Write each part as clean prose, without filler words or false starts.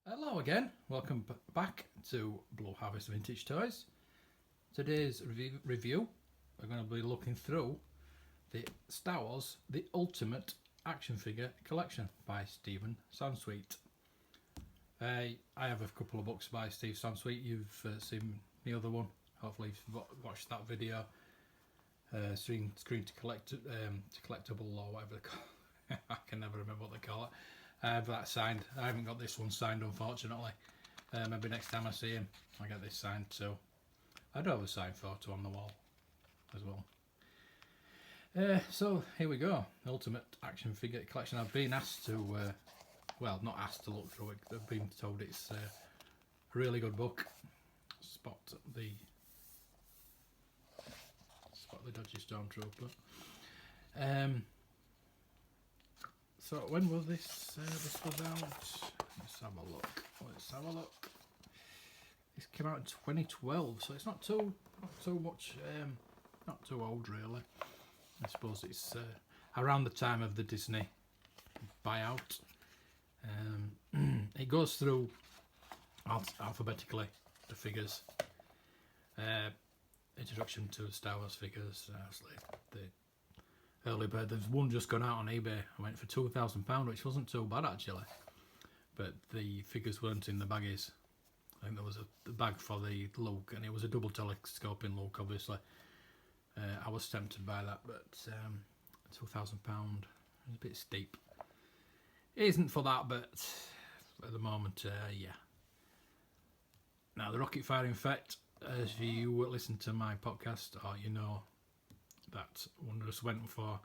Hello again, welcome back to Blue Harvest Vintage Toys. Today's review, we're going to be looking through the Star Wars The Ultimate Action Figure Collection by Steve Sansweet. I have a couple of books by Steve Sansweet. You've seen the other one, hopefully you've watched that video. Screen to collectible or whatever they call it. I can never remember what they call it. But that's signed. I haven't got this one signed, unfortunately. Maybe next time I see him, I'll get this signed too. I do have a signed photo on the wall as well. So here we go. Ultimate Action Figure Collection. I've been asked to, well, not asked to look through it. I've been told it's a really good book. Spot the dodgy stormtrooper. So when was this? This was out. Let's have a look. This came out in 2012, so it's not too much, not too old really. I suppose it's around the time of the Disney buyout. It goes through alphabetically the figures. Introduction to Star Wars figures, obviously the early bird. There's one just gone out on eBay. I went for £2,000, which wasn't too bad actually. But the figures weren't in the baggies. I think there was a bag for the Luke, and it was a double telescoping Luke, obviously. I was tempted by that, but £2,000 is a bit steep. It isn't for that, but at the moment, yeah. Now, the rocket firing Fett, as you listen to my podcast, or you know, that one just went for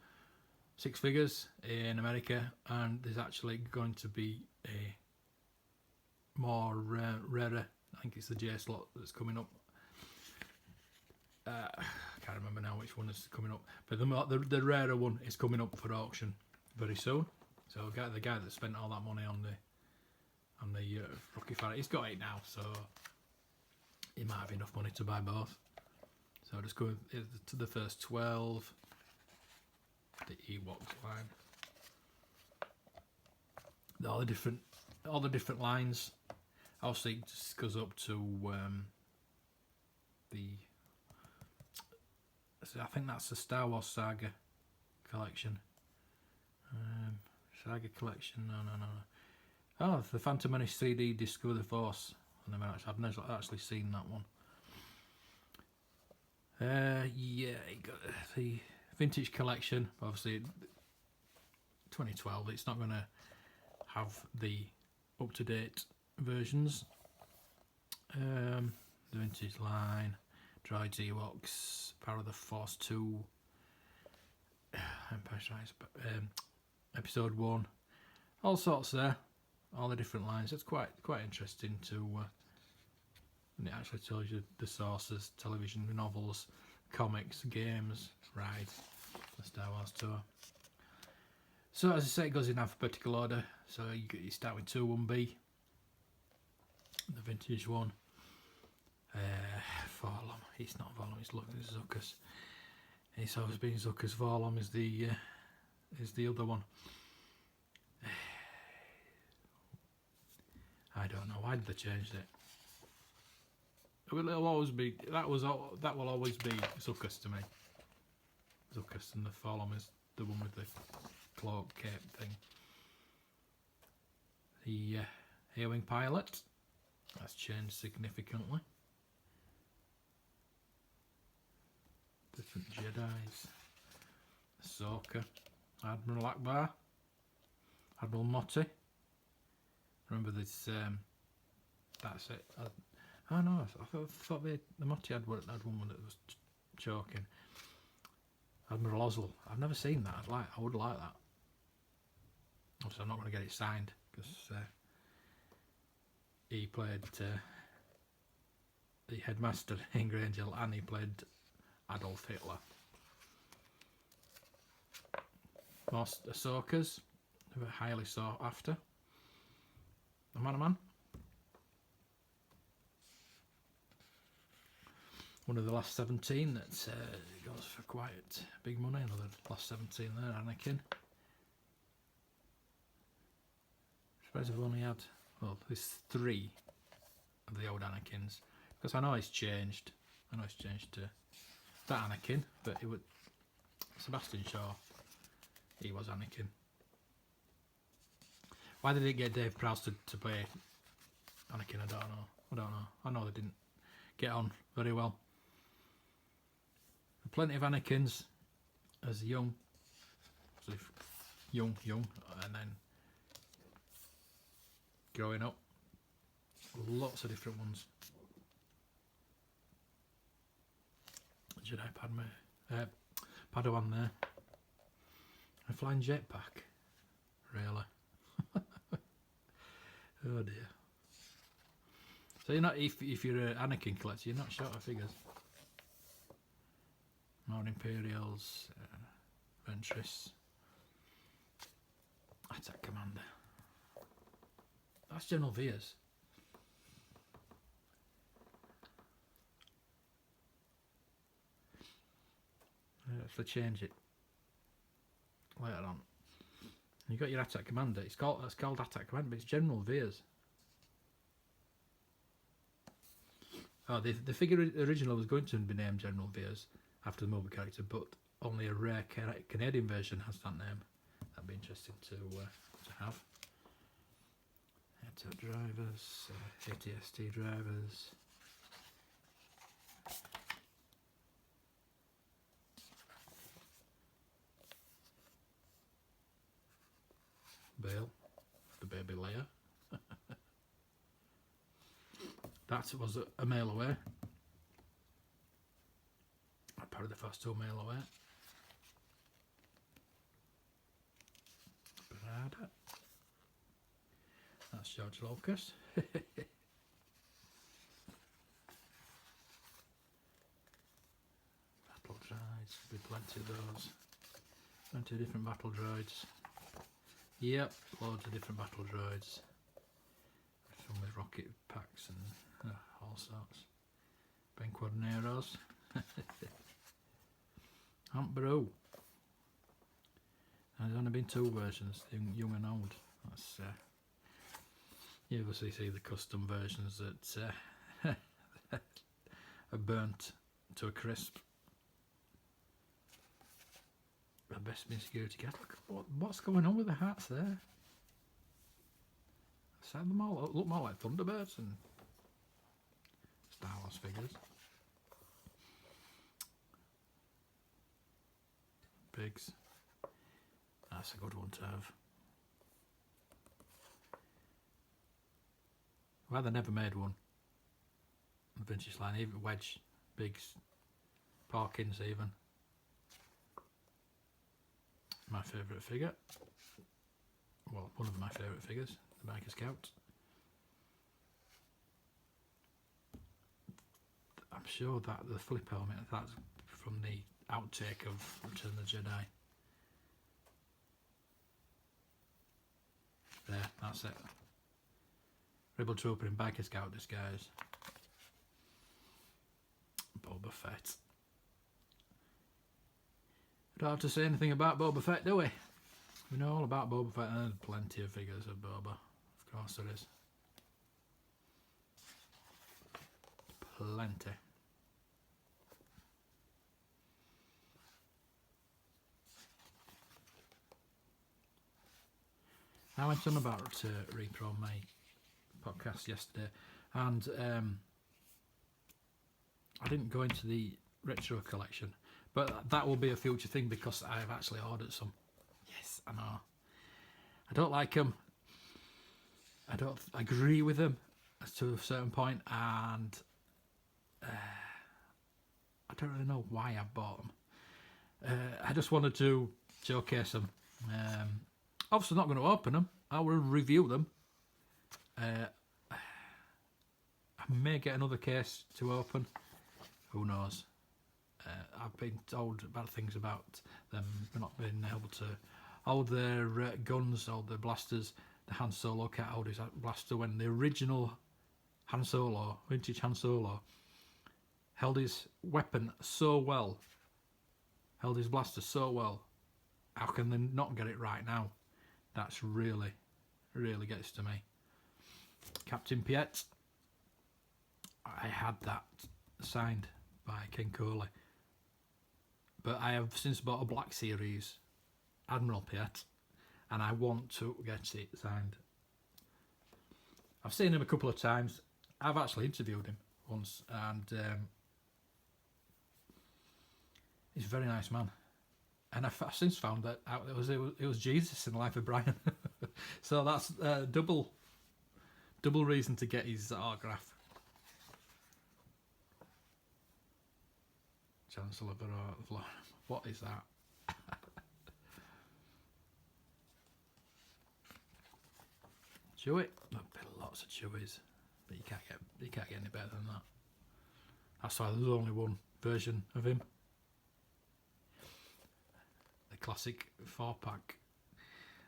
6 figures in America, and there's actually going to be a more rarer, I think it's the J slot that's coming up. I can't remember now which one is coming up, but the rarer one is coming up for auction very soon. So the guy that spent all that money on the Rocky Fighter, he's got it now, so he might have enough money to buy both. So just go to the first 12, the Ewoks line. All the different lines. Obviously, it just goes up to I think that's the Star Wars Saga collection. Saga collection. No. Oh, the Phantom Menace 3D Discover the Force. I've never actually seen that one. Yeah, you got the vintage collection. Obviously, 2012. It's not going to have the up-to-date versions. The vintage line, Droids, Ewoks, Power of the Force 2, Empire Strikes, Episode 1, all sorts there. All the different lines. It's quite interesting to. And it actually tells you the sources: television, novels, comics, games, ride, the Star Wars tour. So as I say, it goes in alphabetical order. So you start with 2-1B, the vintage one. Vorlom. It's not Vorlom. It's Zucker's. It's always been Zucker's. Vorlom is the other one. I don't know why did they change it. It'll always be that will always be Zucker's to me. Zucker's, and the Vorlom is the one with the cloak cape thing. The A-wing pilot, that's changed significantly. Different Jedi's. Ahsoka, Admiral Akbar, Admiral Motti. Remember this? That's it. Oh no, I thought the Motti had one that was choking. Admiral Oslo. I've never seen that. I would like that. Obviously, I'm not going to get it signed because he played the headmaster in Granger, and he played Adolf Hitler. Most Ahsokas, who are highly sought after. A man. One of the last 17 that goes for quite big money. Another last 17 there, Anakin. I suppose I've only had well, there's 3 of the old Anakins, because I know he's changed. I know he's changed to that Anakin, but it was Sebastian Shaw. He was Anakin. Why they didn't get Dave Prowse to play Anakin, I don't know. I know they didn't get on very well. Plenty of Anakins as young, and then growing up. Lots of different ones. Jedi Padme, Padawan there. A flying jetpack, really. Oh dear. So you're not, if you're an Anakin collector, you're not short of figures. More Imperials, Ventress, Attack Commander. That's General Veers. If they change it later on, you got your Attack Commander. It's called Attack Commander, but it's General Veers. Oh, the figure original was going to be named General Veers after the movie character, but only a rare Canadian version has that name. That'd be interesting to have. ATAT drivers, ATST drivers. Bale, the baby Leia. That was a mail away. Probably the first 2 mail away. Brada. That's George Lucas. Battle droids, be plenty of those. Plenty of different battle droids. Yep, loads of different battle droids. Some with rocket packs and all sorts. Ben Quadneros. Aunt Beru. And there's only been 2 versions, young and old. That's you obviously see the custom versions that are burnt to a crisp. The best in security guard. Look what's going on with the hats there. Some of them all look more like Thunderbirds and Star Wars figures. Pigs. That's a good one to have. Well, they never made one. The vintage line, even Wedge, Biggs, Parkins even. My favourite figure. Well, one of my favourite figures, the Biker Scout. I'm sure that the flip helmet, that's from the outtake of Return of the Jedi. There, that's it. Rebel Trooper in Biker Scout disguise. Boba Fett. Don't have to say anything about Boba Fett, do we? We know all about Boba Fett, and there's plenty of figures of Boba. Of course there is. Plenty. I went on about Repro on my podcast yesterday, and I didn't go into the retro collection, but that will be a future thing because I've actually ordered some. Yes, I know. I don't like them. I don't agree with them to a certain point, and I don't really know why I bought them. I just wanted to showcase them. Obviously not going to open them. I will review them. I may get another case to open. Who knows? I've been told bad things about them not being able to hold their guns, hold their blasters. The Han Solo can't hold his blaster when the original Han Solo, vintage Han Solo, held his weapon so well, held his blaster so well. How can they not get it right now? That's really, really gets to me. Captain Piett. I had that signed by Ken Coley, but I have since bought a Black Series Admiral Piett, and I want to get it signed. I've seen him a couple of times. I've actually interviewed him once, and he's a very nice man. And I've since found that out it was Jesus in the Life of Brian. So that's double reason to get his autograph. Chancellor of what is that? Chewy. There've been lots of Chewies, but you can't get any better than that. That's why there's only one version of him. The classic 4-pack.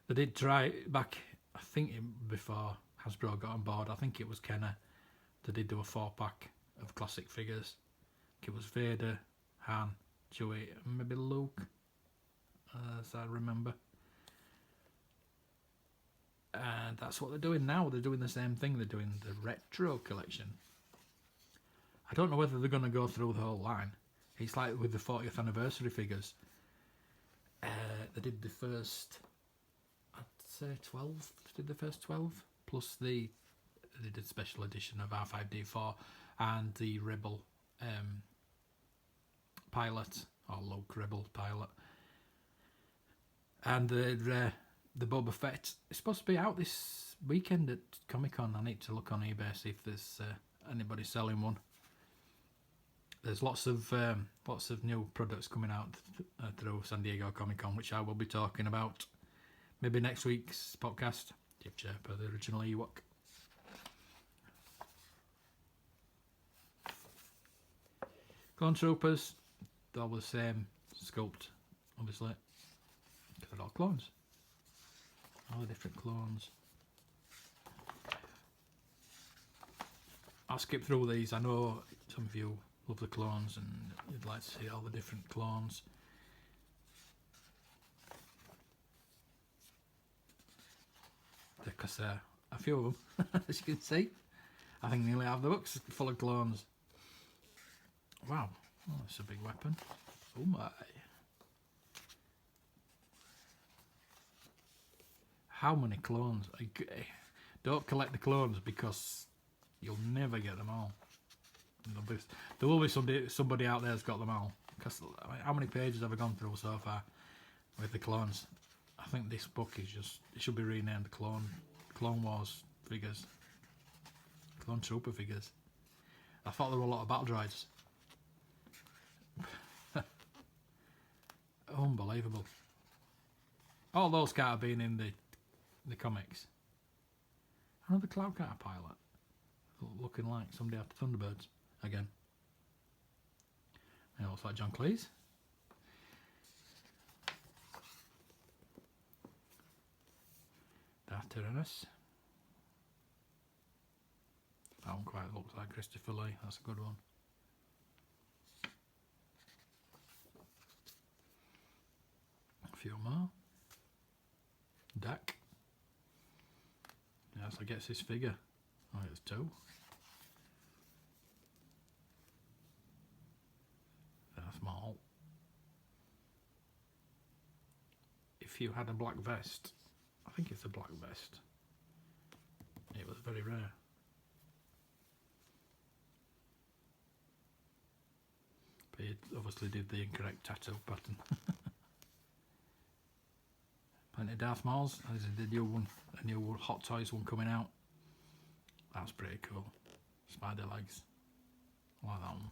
They did try back, I think before Hasbro got on board. I think it was Kenner. They did do a 4-pack of classic figures. It was Vader, Han, Chewie, and maybe Luke, as I remember. And that's what they're doing now. They're doing the same thing. They're doing the retro collection. I don't know whether they're going to go through the whole line. It's like with the 40th anniversary figures. They did the first, I'd say 12. They did the first 12. Plus they did a special edition of R5D4 and the Rebel pilot, or Luke Rebel pilot. And the Boba Fett is supposed to be out this weekend at Comic-Con. I need to look on eBay, see if there's anybody selling one. There's lots of new products coming out through San Diego Comic-Con, which I will be talking about maybe next week's podcast. Jeff Sherpa, the original Ewok. Clone Troopers, they're all the same sculpt, obviously, because they're all clones. All the different clones. I'll skip through these. I know some of you love the clones and you'd like to see all the different clones. Because a few of them, as you can see, I think nearly half the book's full of clones. Wow, oh, that's a big weapon. Oh my. How many clones? Don't collect the clones because you'll never get them all. There will be somebody out there that's got them all. Because how many pages have I gone through so far with the clones? I think this book is it should be renamed Clone Wars figures. Clone Trooper figures. I thought there were a lot of battle droids. Unbelievable. All those can't have been in the comics. Another Cloud Car pilot. Looking like somebody after Thunderbirds again. It looks like John Cleese. Darth Tyrannus. That one quite looks like Christopher Lee. That's a good one. A few more. Dak. Yes, I guess his figure. Oh, it's 2. That's small. If you had a black vest, I think it's a black vest. It was very rare. But he obviously did the incorrect tattoo pattern. Plenty of Darth Mauls. There's the new one, a new Hot Toys one coming out. That's pretty cool. Spider legs. I like that one.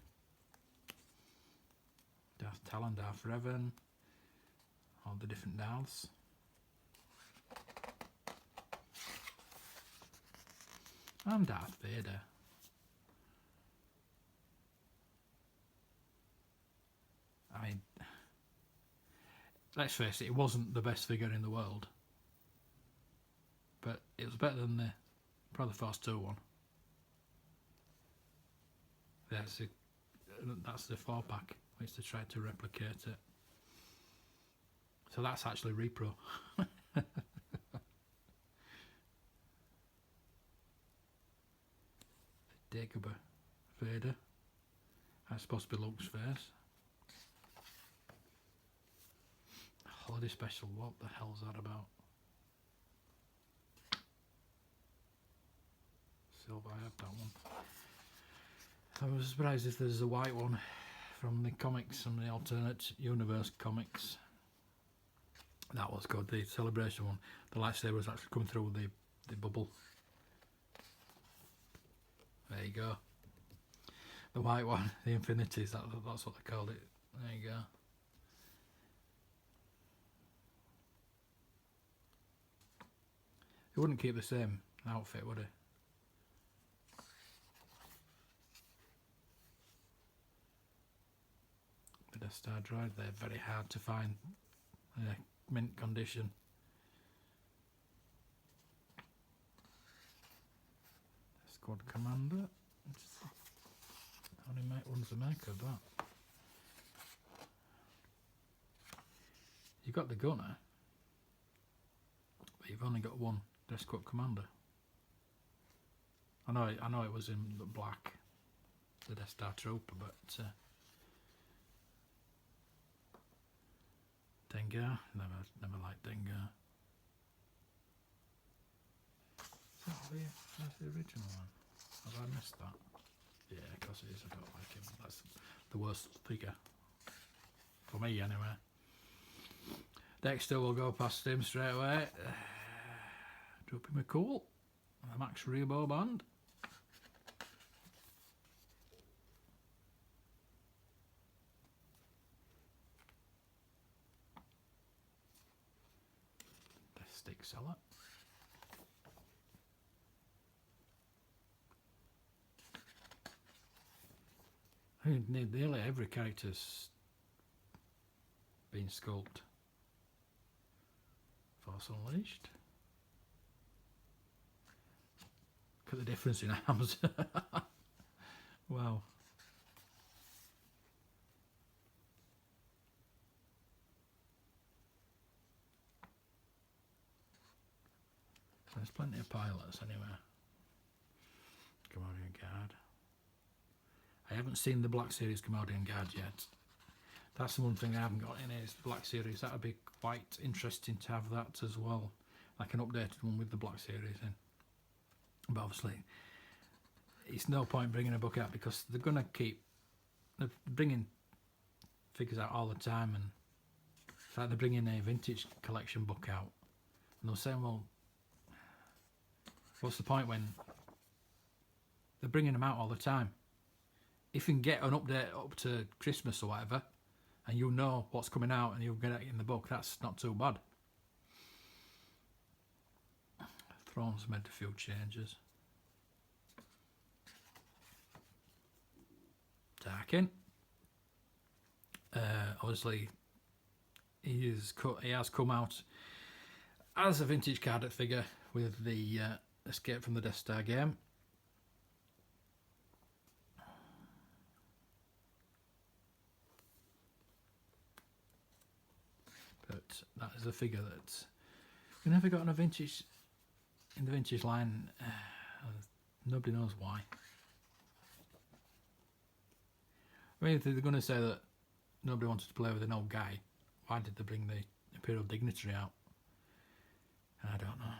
Darth Talon, Darth Revan. All the different Darths. And Darth Vader. I mean, let's face it wasn't the best figure in the world. But it was better than probably the first 2 one. That's the 4-pack, which they tried to replicate it. So that's actually repro. Dagobah Vader. That's supposed to be Luke's face. Holiday special, what the hell's that about? Silver, I have that one. I was surprised if there's a white one from the comics, from the alternate universe comics. That was good, the celebration one. The lightsaber was actually coming through the bubble. There you go. The white one, the infinities, that's what they called it. There you go. He wouldn't keep the same outfit, would he? The Death Star droid, they're very hard to find in a mint condition. Squad Commander. How many ones to make of that? You've got the gunner, but you've only got one Death Squad Commander. I know it was in the black, the Death Star Trooper, but Dengar, never liked Dengar. That's the original one. Have I missed that? Yeah, of course it is. I don't like him. That's the worst figure. For me, anyway. Dexter will go past him straight away. Dropping me cool. The Max Rebo band. The stick seller. I mean, nearly every character's been sculpted. Force Unleashed. Look at the difference in arms. Wow. So there's plenty of pilots anyway. Commodian Guard. I haven't seen the Black Series Commodian Guard yet. That's the one thing I haven't got in it, is the Black Series. That would be quite interesting to have that as well. Like an updated one with the Black Series in. But obviously, it's no point bringing a book out because they're going to they're bringing figures out all the time, and it's like they're bringing a vintage collection book out. And they're saying, well, what's the point when they're bringing them out all the time? If you can get an update up to Christmas or whatever, and you know what's coming out and you'll get it in the book, that's not too bad. Throne's made a few changes. Tarkin. Obviously, he has come out as a vintage card figure with the Escape from the Death Star game. But that is a figure that we never got in the vintage line. Nobody knows why. I mean, if they're going to say that nobody wanted to play with an old guy, why did they bring the Imperial Dignitary out? I don't know.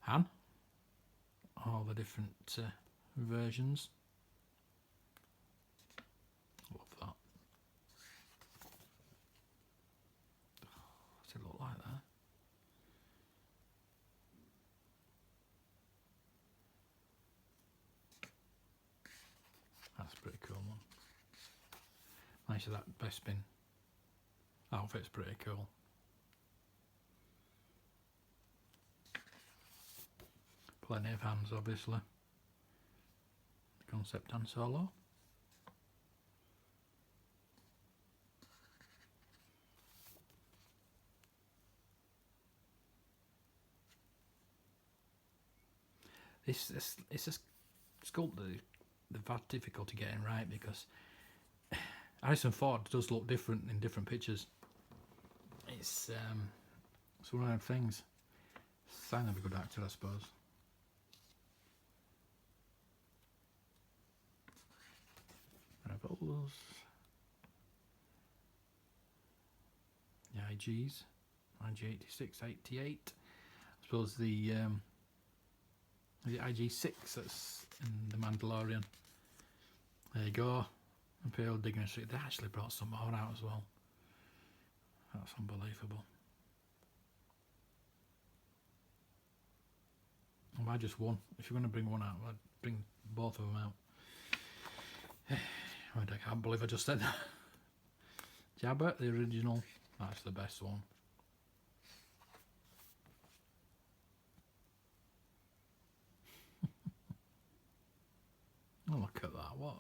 Han? All the different versions. Love that. What's it look like that? That's a pretty cool one. Nice of that Bespin outfit's pretty cool. Plenty of hands, obviously. Concept Han Solo. It's a sculpt that they've had difficulty getting right because Harrison Ford does look different in different pictures. It's one of them things. Sign of a good actor, I suppose. suppose. The IGs. IG-86, 88. I suppose the IG-6 that's in the Mandalorian. There you go. Imperial Dignitary. They actually brought some more out as well. That's unbelievable. Why just one? If you're going to bring one out, I'd bring both of them out. I can't believe I just said that. Jabba, the original, that's the best one. Oh, look at that. What?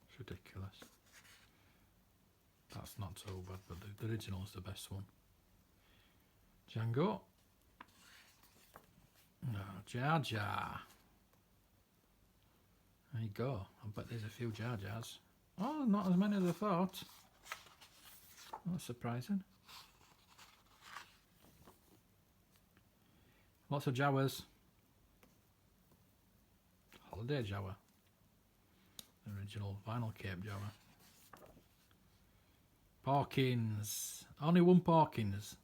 It's ridiculous. That's not so bad, but the original is the best one. Django. No, Jar Jar. There you go. I bet there's a few Jar Jars. Oh, not as many as I thought. That's surprising. Lots of Jawas. Holiday Jawa. The original vinyl cape Jawa. Porkins. Only one Porkins.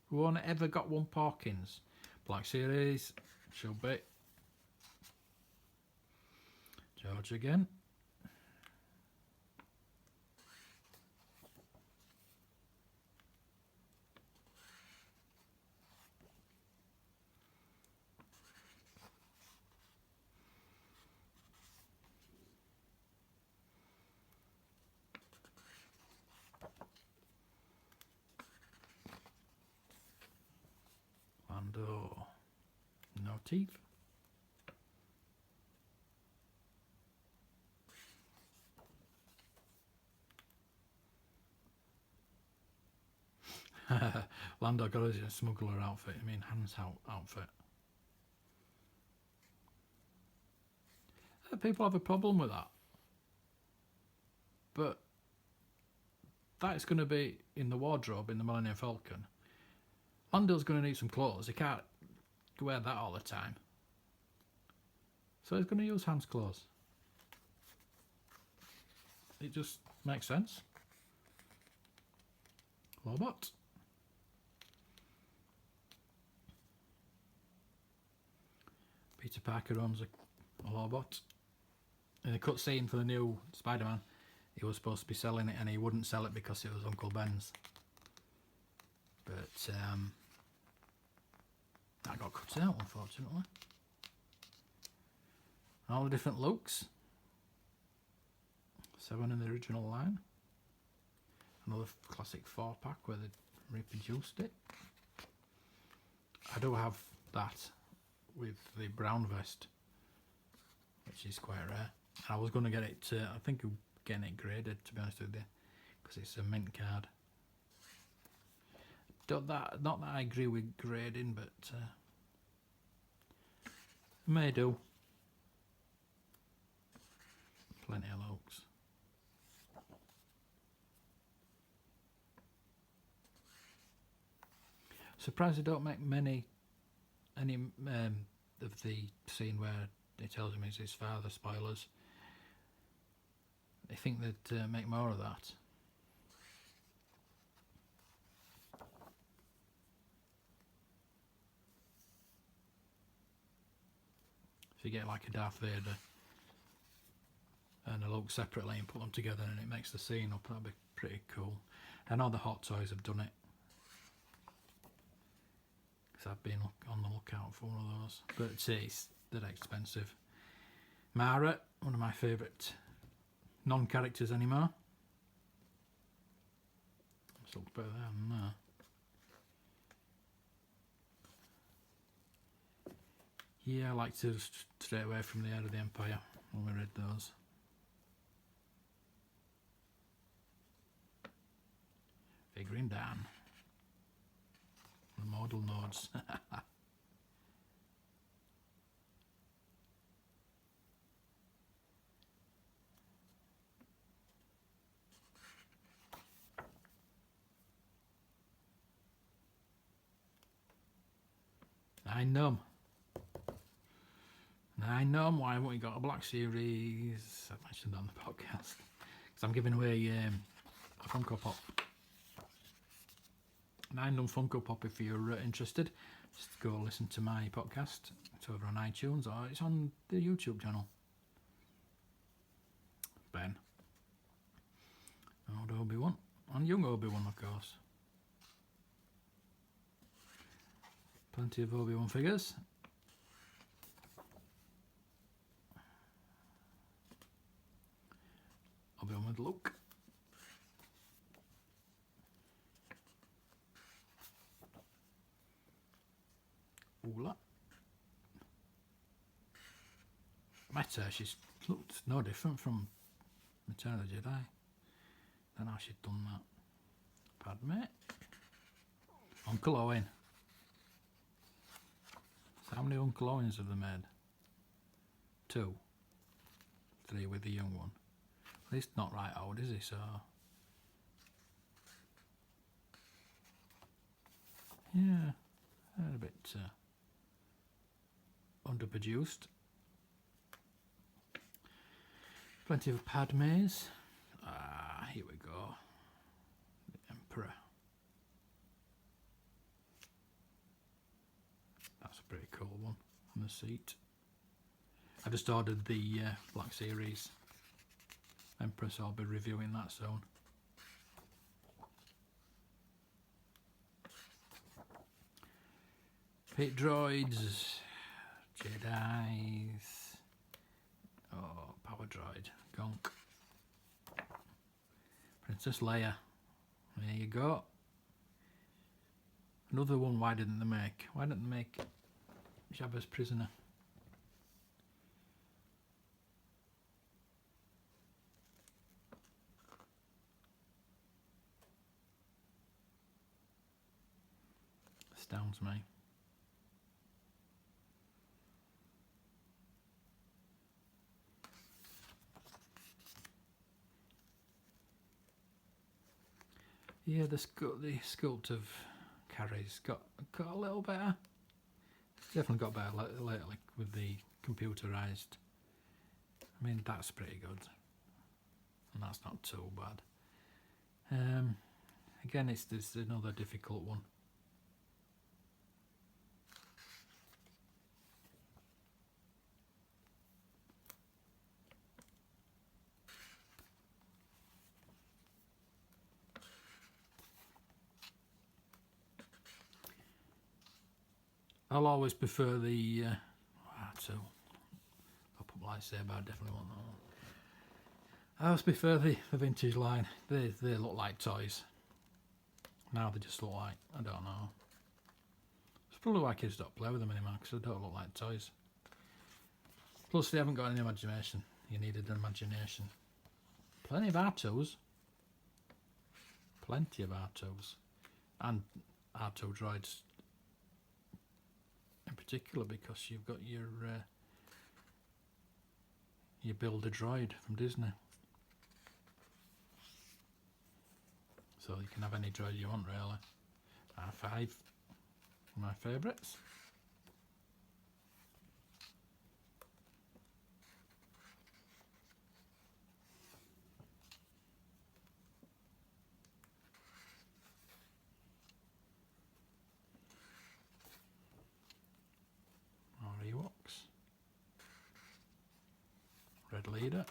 Who only ever got one Porkins? Black Series. Should be. George again. Lando. No teeth. Lando got his smuggler outfit. I mean, Han's outfit. People have a problem with that. But that's going to be in the wardrobe in the Millennium Falcon. Lando's going to need some clothes. He can't wear that all the time. So he's going to use Han's clothes. It just makes sense. Lobot. Peter Parker owns a Lobot. In the cutscene for the new Spider-Man, he was supposed to be selling it and he wouldn't sell it because it was Uncle Ben's. But that got cut out, unfortunately. All the different looks. 7 in the original line. Another classic 4-pack where they reproduced it. I do have that with the brown vest, which is quite rare. I was going to get it, I think I'm getting it graded, to be honest with you, because it's a mint card. Not that I agree with grading, but may do. Plenty of looks. Surprised they don't make any of the scene where he tells him it's his father. Spoilers. I think they'd make more of that. If you get like a Darth Vader and a Luke separately and put them together and it makes the scene up, that'd be pretty cool. I know the Hot Toys have done it, because I've been on the lookout for one of those. But they're expensive. Mara, one of my favourite non-characters anymore. This looks better than that. Yeah, I like to stray away from the Heir of the Empire when we read those. Figuring down. The model nodes. I know. I know why haven't we got a Black Series? I mentioned on the podcast. Because I'm giving away a Funko Pop. 9 Funko Pop if you're interested. Just go listen to my podcast. It's over on iTunes or it's on the YouTube channel. Ben. Old Obi-Wan. And young Obi-Wan, of course. Plenty of Obi-Wan figures. Obi-Wan with Luke. Oola. Meta, she's looked no different from Return of the Jedi. Don't know how she'd done that. Padme. Uncle Owen. So how many Uncle Owens have they made? 2. 3 with the young one. At least not right old, is he? So yeah, a bit underproduced. Plenty of Padmes. Here we go. The Emperor. That's a pretty cool one on the seat. I just ordered the Black Series Emperor, so I'll be reviewing that soon. Piett droids, Jedis, oh, power droid, Gonk, Princess Leia, there you go. Another one, why didn't they make Jabba's prisoner? Astounds me. Yeah, the sculpt of Carrie's got a little better. It's definitely got better lately with the computerized. I mean, that's pretty good, and that's not too bad. Again, it's another difficult one. I'll always prefer the R2. I'll put lightsaber, I definitely want that one. I always prefer the vintage line. They look like toys. Now they just look like, I don't know. It's probably why kids don't play with them anymore, because they don't look like toys. Plus they haven't got any imagination. You needed an imagination. Plenty of R2s. Plenty of R2s. And R2 droids in particular, because you've got your Build a Droid from Disney, so you can have any droid you want really. R5, my favourites. Ewoks. Red Leader.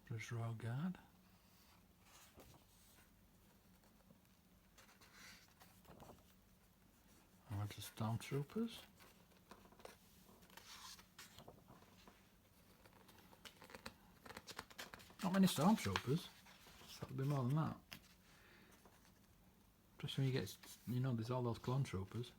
British Royal Guard. I went to Stormtroopers. Not many Stormtroopers. That'll be more than that. Just when you get, there's all those clone troopers.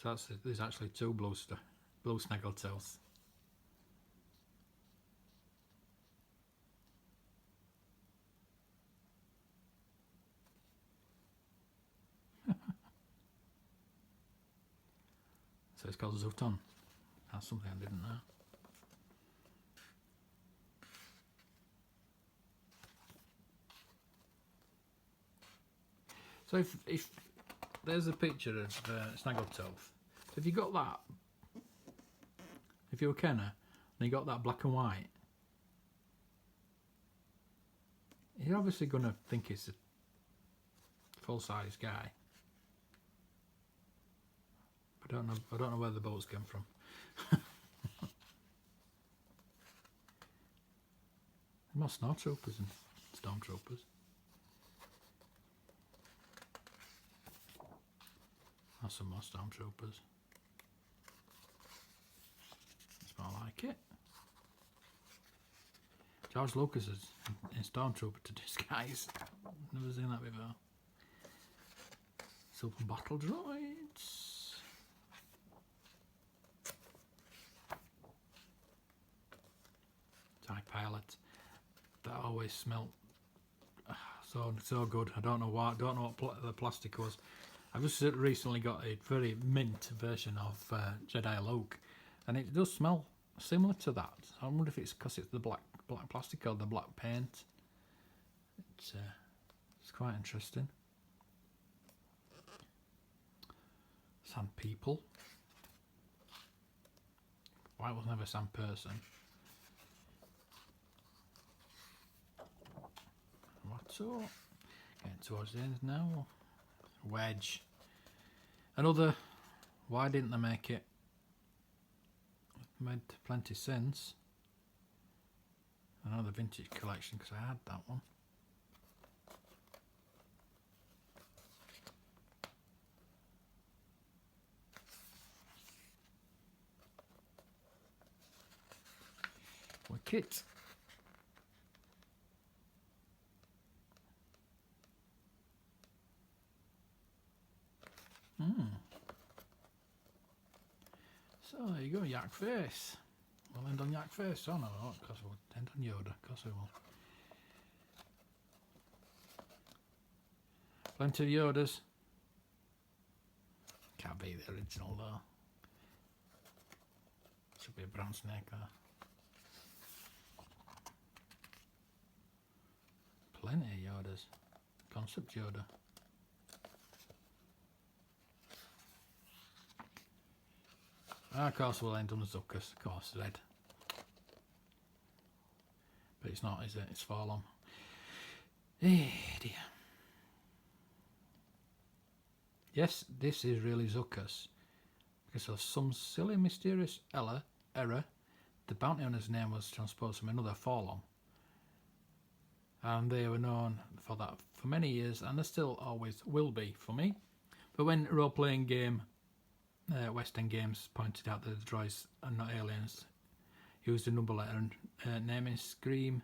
So there's actually 2 blue Snaggletales. So it's called Zooton. That's something I didn't know. So if there's a picture of Snaggletooth, so if you got that, if you're a Kenner and you got that black and white, you're obviously going to think it's a full-size guy. I don't know where the boats came from. More snowtroopers and stormtroopers. That's some more stormtroopers. That's more like it. George Lucas is in Stormtrooper to disguise. Never seen that before. Silver battle droids. TIE pilot. That always smelled so good. I don't know why. I don't know what the plastic was. I've just recently got a very mint version of Jedi Luke, and it does smell similar to that. I wonder if it's because it's the black plastic or the black paint. It's quite interesting. Sand people. Why was never a sand person? What's up? Getting towards the end now. Wedge. Another. Why didn't they make it? It made plenty of sense. Another vintage collection because I had that one. Wicket. So there you go, Yak Face. We'll end on Yak Face. Oh no, because we'll end on Yoda. Of course we will. Plenty of Yodas. Can't be the original though. Should be a brown snake there. Plenty of Yodas. Concept Yoda. Of course we'll end on the Zuckus. Of course, red. But it's not, is it? It's fallen. Eh, dear. Yes, this is really Zuckus. Because of some silly, mysterious error, the bounty hunter's name was transposed from another Forlom. And they were known for that for many years, and they still always will be for me. But when role-playing game West End Games pointed out that the droids are not aliens, used a number letter and naming Scream,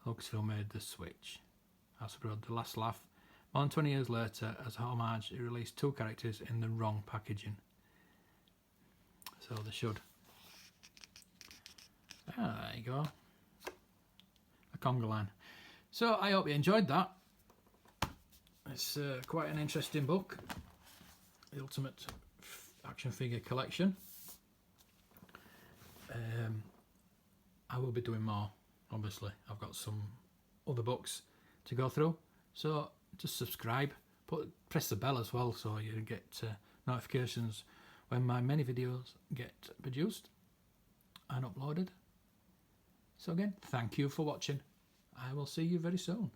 Lucasfilm made the switch. Hasbro The Last Laugh. More than 20 years later, as a homage, it released two characters in the wrong packaging. So they should. There you go. A conga line. So I hope you enjoyed that. It's quite an interesting book. The Ultimate Action Figure Collection. I will be doing more, obviously. I've got some other books to go through. So just subscribe. Press the bell as well so you get notifications when my many videos get produced and uploaded. So again, thank you for watching. I will see you very soon.